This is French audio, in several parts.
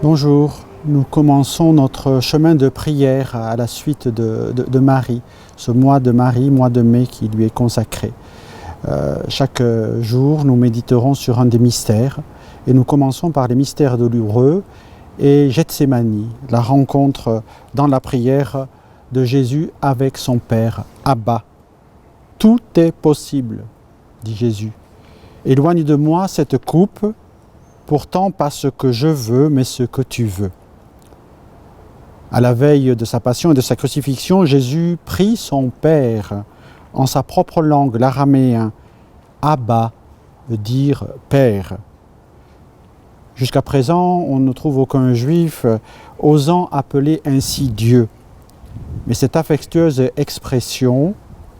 Bonjour, nous commençons notre chemin de prière à la suite de Marie, ce mois de Marie, mois de mai qui lui est consacré. Chaque jour, nous méditerons sur un des mystères et nous commençons par les mystères douloureux et Gethsémani, la rencontre dans la prière de Jésus avec son Père, Abba. Tout est possible, dit Jésus. Éloigne de moi cette coupe, pourtant pas ce que je veux, mais ce que tu veux. À la veille de sa passion et de sa crucifixion, Jésus prie son Père en sa propre langue, l'araméen. Abba veut dire Père. Jusqu'à présent, on ne trouve aucun juif osant appeler ainsi Dieu. Mais cette affectueuse expression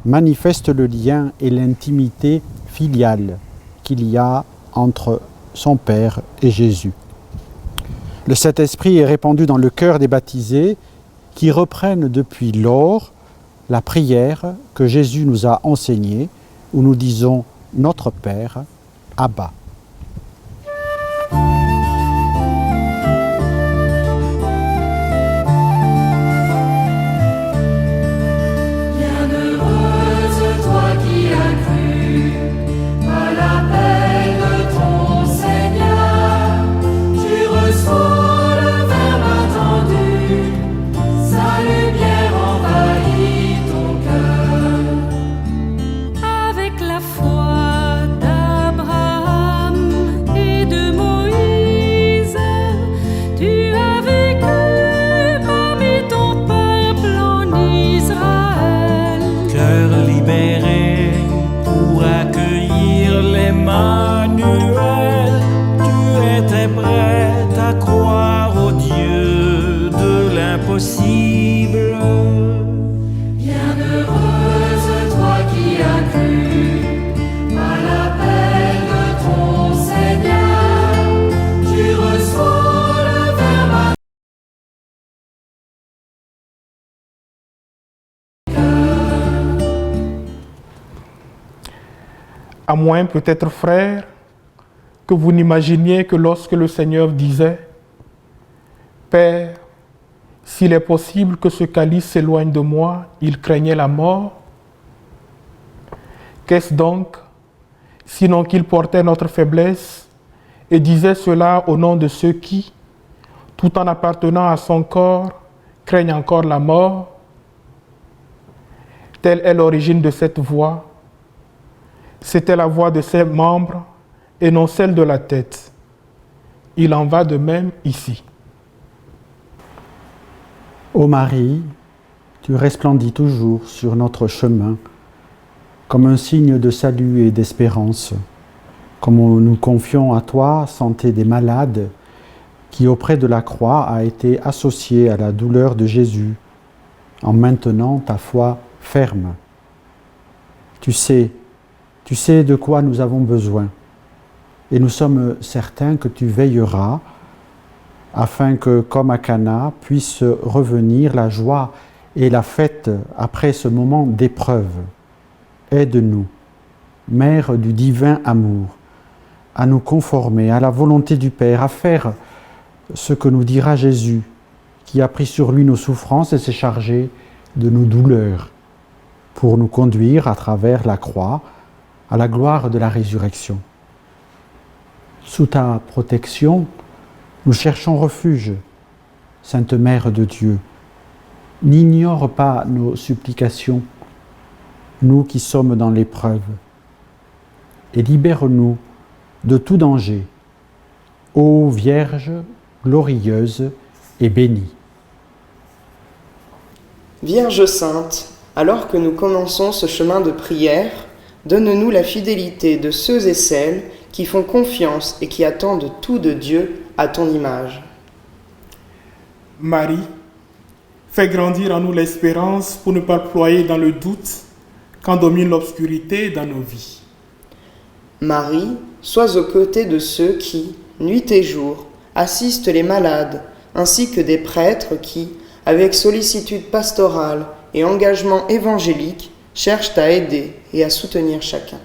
manifeste le lien et l'intimité filiale qu'il y a entre son Père et Jésus. Le Saint-Esprit est répandu dans le cœur des baptisés qui reprennent depuis lors la prière que Jésus nous a enseignée, où nous disons Notre Père, Abba. À moins peut-être, frères, que vous n'imaginiez que lorsque le Seigneur disait « Père, s'il est possible que ce calice s'éloigne de moi, il craignait la mort. Qu'est-ce donc, sinon qu'il portait notre faiblesse et disait cela au nom de ceux qui, tout en appartenant à son corps, craignent encore la mort? Telle est l'origine de cette voix. C'était la voix de ses membres et non celle de la tête. Il en va de même ici. Ô Marie, tu resplendis toujours sur notre chemin comme un signe de salut et d'espérance, comme nous confions à toi, santé des malades, qui auprès de la croix a été associée à la douleur de Jésus, en maintenant ta foi ferme. Tu sais de quoi nous avons besoin, et nous sommes certains que tu veilleras, afin que, comme à Cana, puisse revenir la joie et la fête après ce moment d'épreuve. Aide-nous, Mère du divin amour, à nous conformer à la volonté du Père, à faire ce que nous dira Jésus, qui a pris sur lui nos souffrances et s'est chargé de nos douleurs, pour nous conduire à travers la croix à la gloire de la résurrection. Sous ta protection, nous cherchons refuge, Sainte Mère de Dieu. N'ignore pas nos supplications, nous qui sommes dans l'épreuve, et libère-nous de tout danger, ô Vierge glorieuse et bénie. Vierge sainte, alors que nous commençons ce chemin de prière, donne-nous la fidélité de ceux et celles qui font confiance et qui attendent tout de Dieu à ton image. Marie, fais grandir en nous l'espérance pour ne pas ployer dans le doute quand domine l'obscurité dans nos vies. Marie, sois aux côtés de ceux qui, nuit et jour, assistent les malades, ainsi que des prêtres qui, avec sollicitude pastorale et engagement évangélique, cherchent à aider et à soutenir chacun.